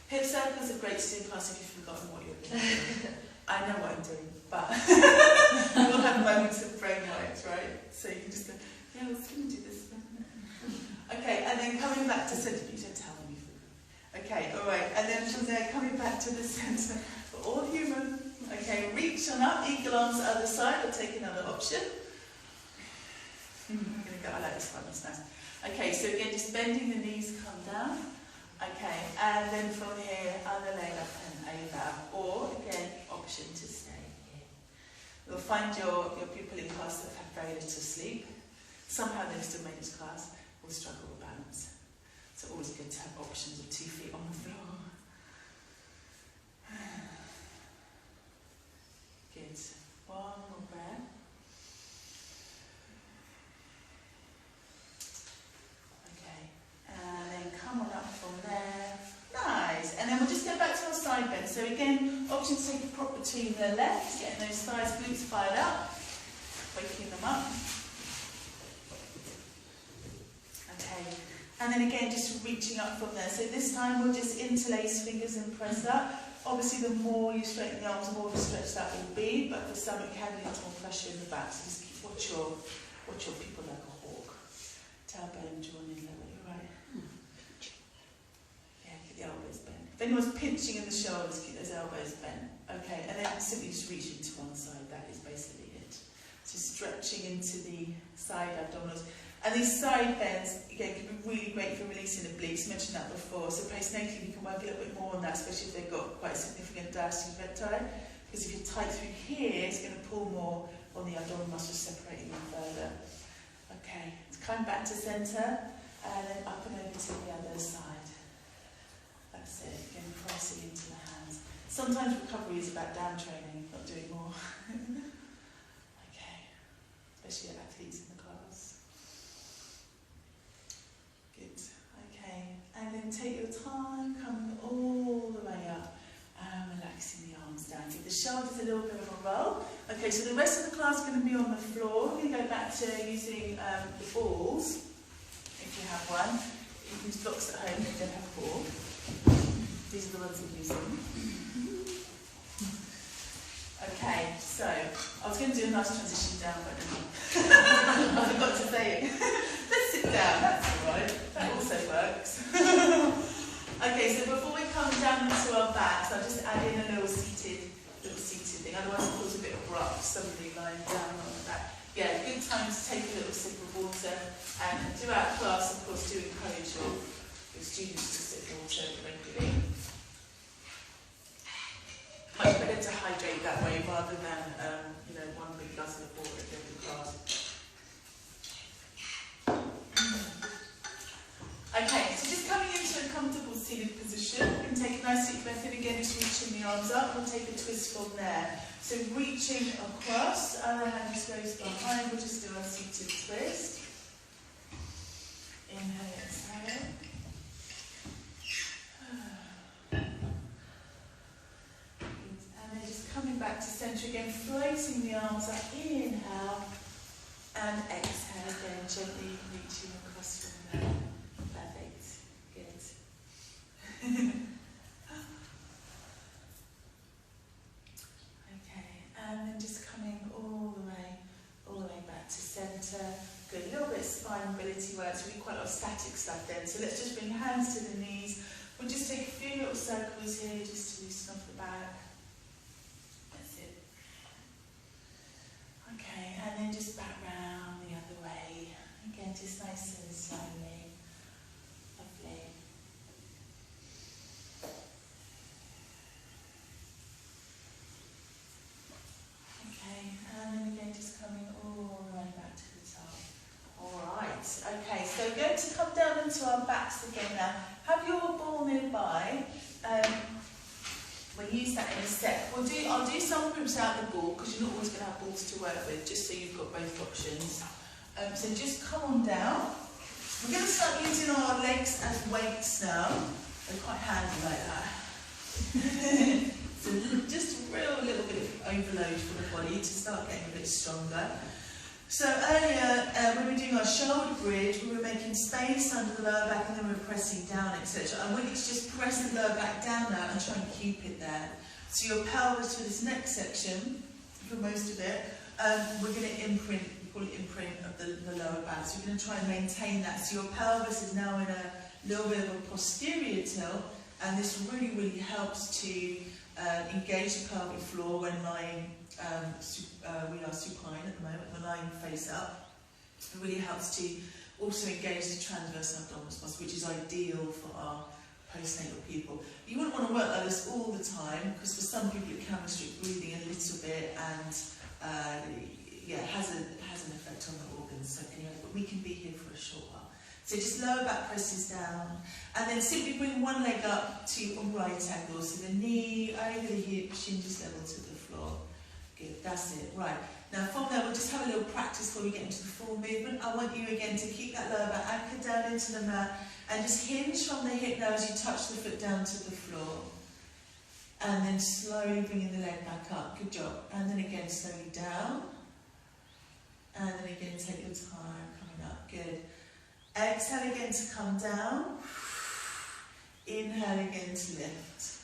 Hip circles are great to do in class if you've forgotten what you're doing. I know what I'm doing, but we'll have moments of brain wipes, right? So you can just go, yeah, I was going to do this. Okay, and then coming back to centre. You don't tell me. Okay, all right. And then from there, coming back to the centre. We're all human. Okay, reach on up, eagle arms the other side. We'll take another option. I'm going to go, I like this one, it's nice. Okay, so again, just bending the knees, come down. Okay, and then from here, other leg up and over. Or, again, option to stay here. You'll find your people in class that have very little sleep. Somehow they've still made this class, will struggle with balance. So always good to have options of 2 feet on the floor. Good. One more breath. And then come on up from there. Nice. And then we'll just go back to our side bend. So again, option to take a prop between the legs, getting those thighs, glutes fired up, waking them up. Okay. And then again, just reaching up from there. So this time we'll just interlace fingers and press up. Obviously, the more you straighten the arms, the more of a stretch that will be. But for some, it can lead to more pressure in the back. So just keep, watch your people like a hawk. Tailbone drawn in lower. The elbows bent. If anyone's pinching in the shoulders, keep those elbows bent. Okay, and then simply just reaching to one side. That is basically it. stretching into the side abdominals. And these side bends, again, can be really great for releasing obliques. I mentioned that before. So postnatally, you can work a little bit more on that, especially if they've got quite a significant diastole recti. Because if you're tight through here, it's going to pull more on the abdominal muscles, separating them further. Okay, come back to centre, and then up and over to the other side. That's it, again, pressing into the hands. Sometimes recovery is about down training, not doing more. Okay, especially athletes in the class. Good, okay, and then take your time, coming all the way up, and relaxing the arms down. Give the shoulders a little bit of a roll. Okay, so the rest of the class is going to be on the floor. We're going to go back to using the balls, if you have one. You can use blocks at home if you don't have a ball. These are the ones I'm using. Okay, so I was going to do a nice transition down, but I forgot to say it. Let's sit down, that's alright. That also works. Okay, so before we come down into our backs, I'll just add in a little seated thing. Otherwise it feels a bit abrupt, somebody lying down on the back. Yeah, good time to take a little sip of water. And throughout class, of course, do encourage your students to sip water regularly. Much better to hydrate that way rather than one big glass of water at the end of class. Okay, so just coming into a comfortable seated position, you can take a nice deep breath in again, just reaching the arms up. We'll take a twist from there. So reaching across, other hand just goes behind. We'll just do a seated twist. Inhale, exhale. And then just coming back to centre again, floating the arms up. Inhale and exhale again, gently reaching across from there. Perfect. Good. Okay, and then just coming all the way back to centre. Good. A little bit of spine mobility work. So we do quite a lot of static stuff then. So let's just bring hands to the knees. We'll just take a few little circles here just to loosen off the back. That's it. Okay, and then just back round the other way. Again, just nice and slowly. Lovely. Okay, and then again, just coming all the way back to the top. Alright, okay, so we're going to come down into our backs again now. Have your ball nearby. We'll use that in a sec. I'll do some groups out the ball because you're not always going to have balls to work with, just so you've got both options. So just come on down. We're going to start using our legs as weights now. They're quite handy like that. So just a real little bit of overload for the body to start getting a bit stronger. So earlier, when we were doing our shoulder bridge, we were making space under the lower back and then we were pressing down, etc. I want you to just press the lower back down now and try and keep it there. So your pelvis for this next section, for most of it, we're going to imprint, we call it imprint of the lower back. So we're going to try and maintain that. So your pelvis is now in a little bit of a posterior tilt, and this really, really helps to engage the pelvic floor when lying. We are supine at the moment, we're lying face up. It really helps to also engage the transverse abdominis muscle, which is ideal for our postnatal people. You wouldn't want to work like this all the time, because for some people it can restrict breathing a little bit, and yeah, it has an effect on the organs. So anyway, but we can be here for a short while. So just lower back presses down, and then simply bring one leg up to a right angle, so the knee over the hip, shin just level to the floor. Good, that's it, right. Now from there we'll just have a little practice before we get into the full movement. I want you again to keep that lower back anchored down into the mat and just hinge from the hip now as you touch the foot down to the floor. And then slowly bringing the leg back up, good job. And then again slowly down. And then again take your time coming up, good. Exhale again to come down. Inhale again to lift.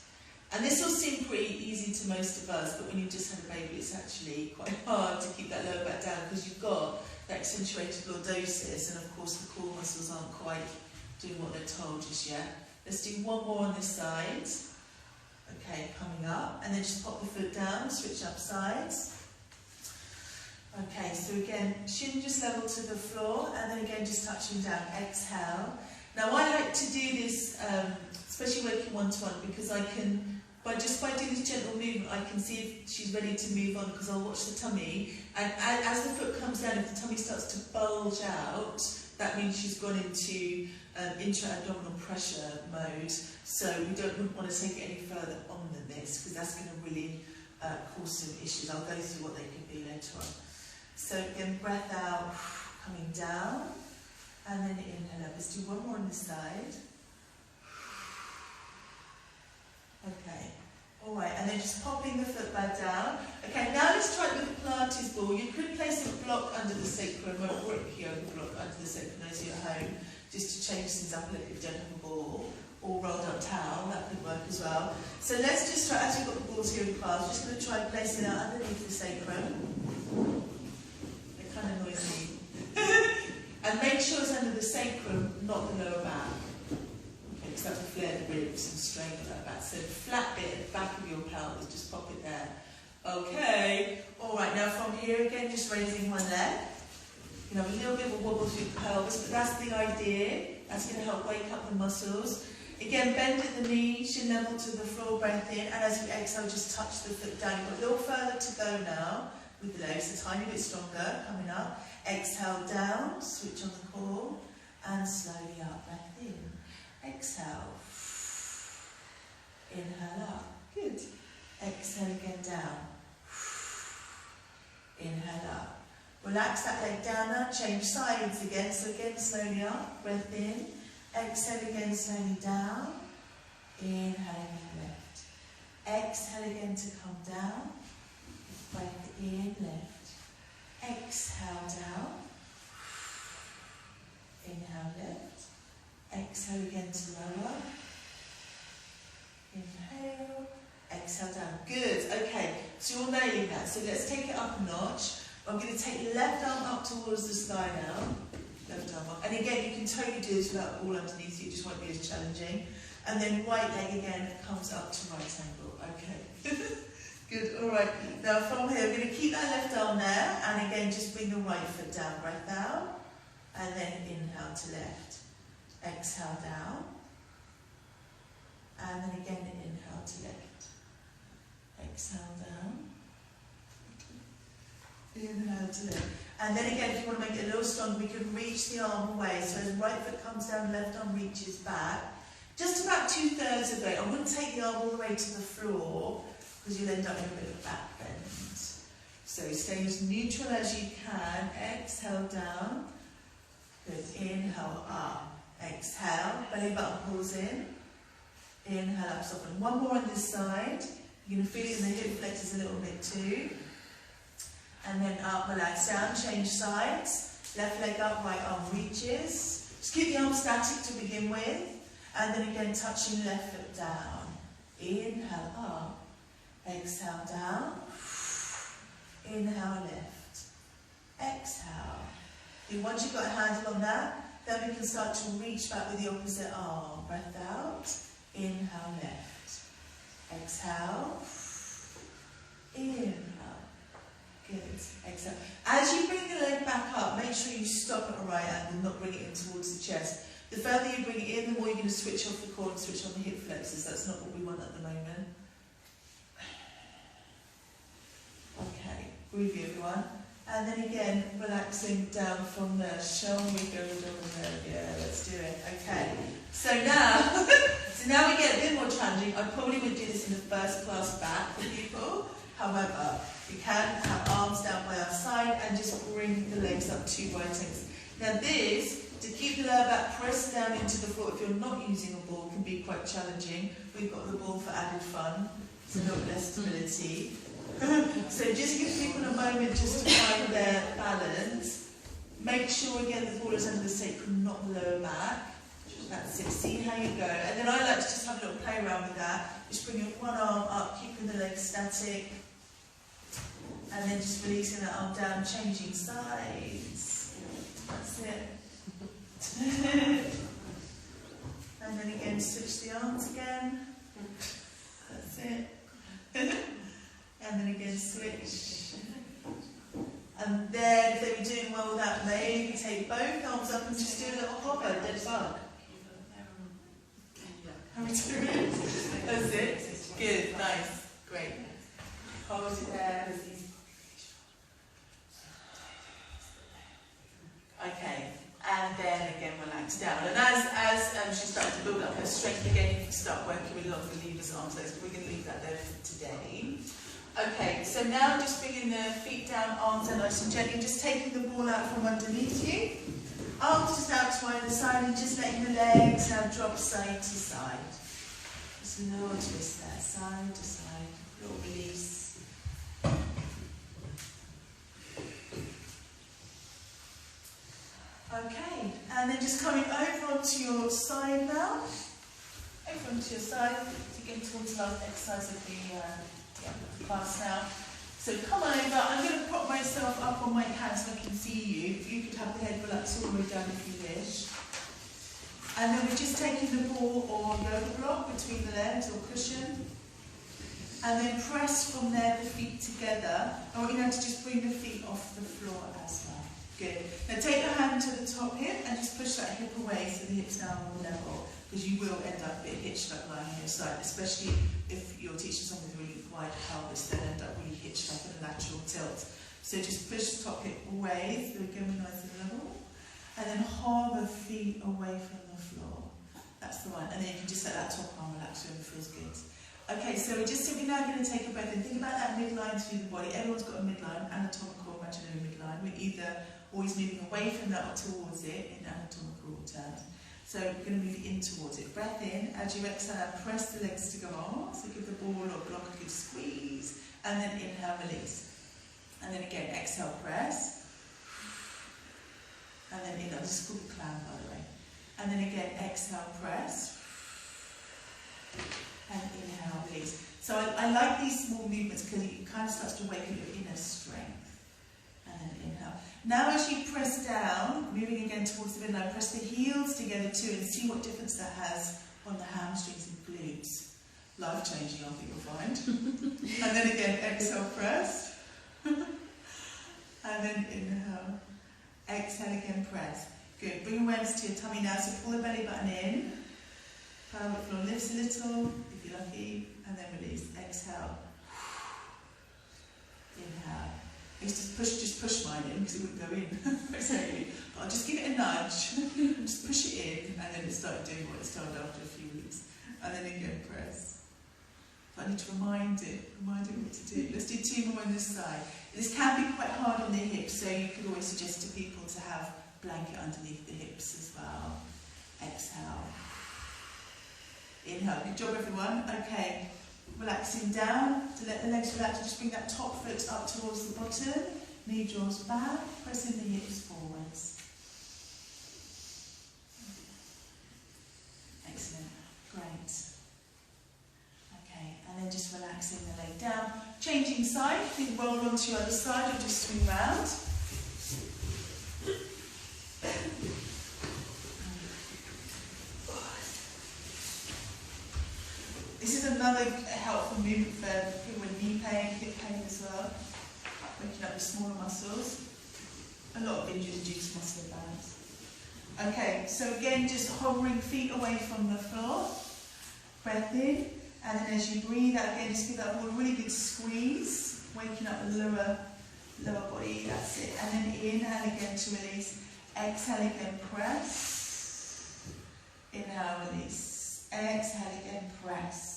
And this will seem pretty easy to most of us, but when you've just had a baby, it's actually quite hard to keep that lower back down because you've got that accentuated lordosis, and of course the core muscles aren't quite doing what they're told just yet. Let's do one more on this side. Okay, coming up, and then just pop the foot down, switch up sides. Okay, so again, shin just level to the floor, and then again just touching down. Exhale. Now I like to do this, especially working one-to-one, because I can, by doing this gentle movement, I can see if she's ready to move on, because I'll watch the tummy, and as the foot comes down, if the tummy starts to bulge out, that means she's gone into intra-abdominal pressure mode. So we wouldn't want to take it any further on than this, because that's going to really cause some issues. I'll go through what they could be later on. So again, breath out, coming down, and then inhale up. Let's do one more on this side. Okay, all right, and then just popping the foot back down. Okay, now let's try it with the Pilates ball. You could place a block under the sacrum, or a brick yoga block under the sacrum as you're at home, just to change things up a little if you don't have a ball, or rolled up towel, that could work as well. So let's just try, as we've got the balls here in class, just going to try placing it underneath the sacrum. It kind of annoys me. And make sure it's under the sacrum, not the lower back. Because that will flare the ribs and strain the lower back. So the flat bit at the back of your pelvis, just pop it there. Okay, alright, now from here again, just raising one leg. You know, a little bit of a wobble through the pelvis, but that's the idea. That's going to help wake up the muscles. Again, bend at the knee, chin level to the floor, breath in, and as you exhale, just touch the foot down. You've got a little further to go now with the legs, a tiny bit stronger, coming up. Exhale down, switch on the core, and slowly up, breath in. Exhale. Inhale up. Good. Exhale again down. Inhale up. Relax that leg down now, change sides again. So again, slowly up, breath in. Exhale again, slowly down. Inhale again, left. Exhale again to come down. Breath in, left. Exhale down. Inhale, left. Exhale again to lower. Inhale. Exhale down. Good. Okay, so you're nailing that. So let's take it up a notch. I'm going to take your left arm up towards the sky now. Left arm up. And again, you can totally do this without a ball underneath you. It just won't be as challenging. And then right leg again comes up to right angle. Okay. Good. All right. Now from here, we're going to keep that left arm there. And again, just bring the right foot down. Breath out. And then inhale to left. Exhale down. And then again, inhale to left. Exhale down. Inhale to left. And then again, if you want to make it a little stronger, we can reach the arm away. So as the right foot comes down, left arm reaches back. Just about 2/3 of it. I wouldn't take the arm all the way to the floor, because you'll end up in a bit of back bend. So stay as neutral as you can. Exhale down. Good. Inhale up. Exhale. Belly button pulls in. Inhale up, soften. One more on this side. You're going to feel it in the hip flexors a little bit too. And then up, relax down, change sides. Left leg up, right arm reaches. Just keep the arm static to begin with. And then again, touching left foot down. Inhale up. Exhale down. Inhale left. Exhale. And once you've got a handle on that, then we can start to reach back with the opposite arm. Breath out. Inhale left. Exhale. Inhale. Good. Exhale. As you bring the leg back up, make sure you stop at a right angle, not bring it in towards the chest. The further you bring it in, the more you're going to switch off the core and switch on the hip flexors. That's not what we want at the moment. Okay, groovy everyone. And then again, relaxing down from there. Shall we go down there? Yeah, let's do it. Okay. So now we get a bit more challenging. I probably would do this in the first class back for people. However, we can have arms down by our side and just bring the legs up to right angles. Now this, to keep the lower back pressed down into the floor if you're not using a ball, can be quite challenging. We've got the ball for added fun. It's a little less stability. So just give people a moment just to find their balance. Make sure again the ball is under the sacrum, not the lower back. That's it. See how you go. And then I like to just have a little play around with that. Just bringing one arm up, keeping the legs static. And then just releasing that arm down, changing sides. That's it. And then again, switch the arms again. That's it. And then again, switch. And then if they were doing well with that, maybe take both arms up and just do a little hover, dead bug. How are we doing? That's it. Good, nice, great. Hold it there. Okay, and then again relax down. And as she starts to build up her strength again, you can start working with longer levers, arms, legs. We're going to leave that there for today. Okay, so now just bringing the feet down, arms down nice and gently, just taking the ball out from underneath you. Arms just out to either side and just letting the legs now drop side to side. Just a little twist there, side to side, little release. Okay, and then just coming over onto your side now. Over onto your side, to get towards the last exercise of the class now. So come over, I'm going to prop myself up on my hands so I can see you. You could have the head relaxed all the way down if you wish. And then we're just taking the ball or yoga block between the legs or cushion. And then press from there the feet together. I want you now to just bring the feet off the floor as well. Good. Now take your hand to the top hip and just push that hip away so the hip's now more level, because you will end up a bit hitched up lying on your side, especially if you're teaching someone with really wide pelvis, they'll end up really hitched up in a lateral tilt. So just push the top hip away so again we're nice and level, and then hold the feet away from the floor. That's the one. And then you can just let that top arm relax wherever feels good. Okay, so we're just simply now going to take a breath and think about that midline through the body. Everyone's got a midline, anatomical, imaginary midline. We're either always moving away from that or towards it in anatomical terms. So we're going to move in towards it. Breath in. As you exhale, press the legs to go on. So give the ball or block a good squeeze. And then inhale, release. And then again, exhale, press. And then inhale. This is called the clown, by the way. And then again, exhale, press. And inhale, release. So I like these small movements because it kind of starts to awaken your inner strength. And then inhale. Now as you press down, moving again towards the midline, press the heels together too and see what difference that has on the hamstrings and glutes. Life changing, I think you'll find. And then again, exhale, press. And then inhale. Exhale again, press. Good. Bring awareness to your tummy now, so pull the belly button in. Pelvic floor lifts a little, if you're lucky, and then release. Exhale. Inhale. Just push mine in because it wouldn't go in. Exactly. But I'll just give it a nudge, just push it in, and then it started doing what it started after a few weeks. And then again, press. But I need to remind it what to do. Let's do 2 more on this side. This can be quite hard on the hips, so you could always suggest to people to have a blanket underneath the hips as well. Exhale. Inhale. Good job, everyone. Okay. Relaxing down to let the legs relax. Just bring that top foot up towards the bottom. Knee draws back. Pressing the hips forwards. Excellent. Great. Okay. And then just relaxing the leg down. Changing side. You can roll onto your other side or just swing round. This is another helpful movement for people with knee pain, hip pain as well. Waking up the smaller muscles. A lot of injuries due to muscle imbalance. Okay, so again, just hovering feet away from the floor. Breath in, and then as you breathe out again, just give that ball a really good squeeze. Waking up the lower body, that's it. And then inhale again to release. Exhale again, press. Inhale, release. Exhale again, press.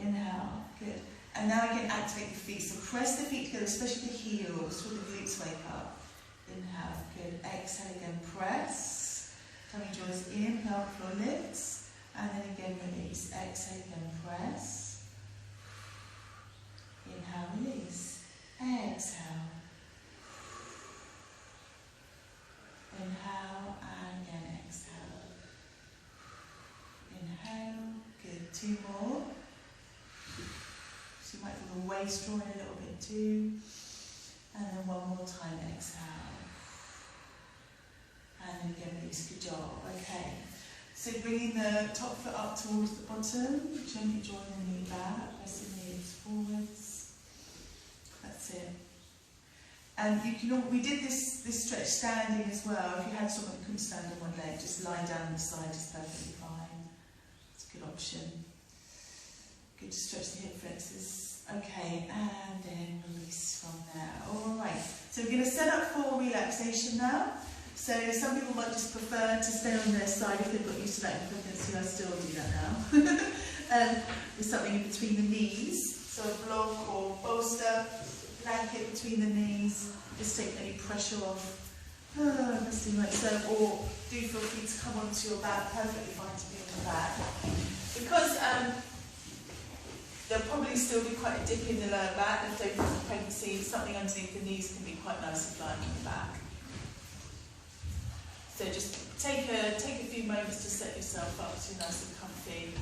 Inhale, good. And now again, activate the feet. So press the feet together, especially the heels, so the glutes wake up. Inhale, good. Exhale again, press. Tummy draws in, pelvic floor lifts. And then again, release. Exhale again, press. Inhale, release. Exhale. Inhale, and again, exhale. Inhale, good. 2 more. So you might feel the waist drawing a little bit too. And then 1 more time, exhale. And then again, release. Good job. Okay. So bringing the top foot up towards the bottom, gently drawing the knee back, pressing the hips forwards. That's it. And you can, we did this stretch standing as well. If you had someone who couldn't stand on one leg, just lie down on the side is perfectly fine. It's a good option. Good to stretch the hip flexors. Okay, and then release from there. Alright, so we're going to set up for relaxation now. So some people might just prefer to stay on their side if they've got used to that in pregnancy. I still do that now. With something in between the knees. So a block or bolster, blanket between the knees. Just take any pressure off. Resting like so. Or do feel free to come onto your back. Perfectly fine to be on the back. Because there'll probably still be quite a dip in the lower back left over from pregnancy. Something underneath the knees can be quite nice and lying on the back. So just take a few moments to set yourself up so you're nice and comfy.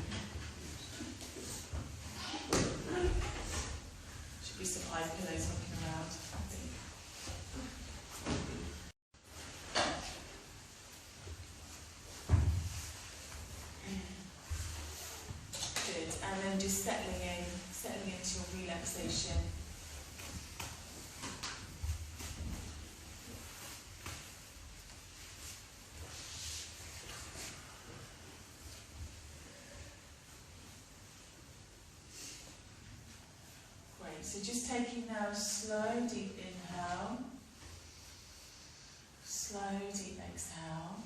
Should be some eye pillows knocking around, I think. Good, and then just settling into your relaxation. So just taking now a slow, deep inhale, slow, deep exhale.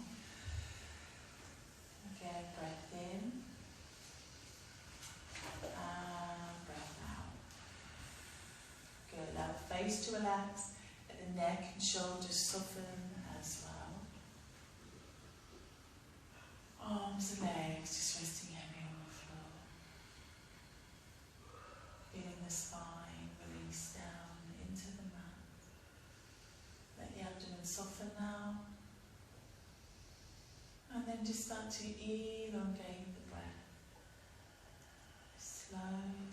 Again, breath in, and breath out. Good, allow the face to relax, let the neck and shoulders soften as well. Arms and legs just resting heavy on the floor. Feeling the spine. Release down into the mat. Let the abdomen soften now. And then just start to elongate the breath. Slowly.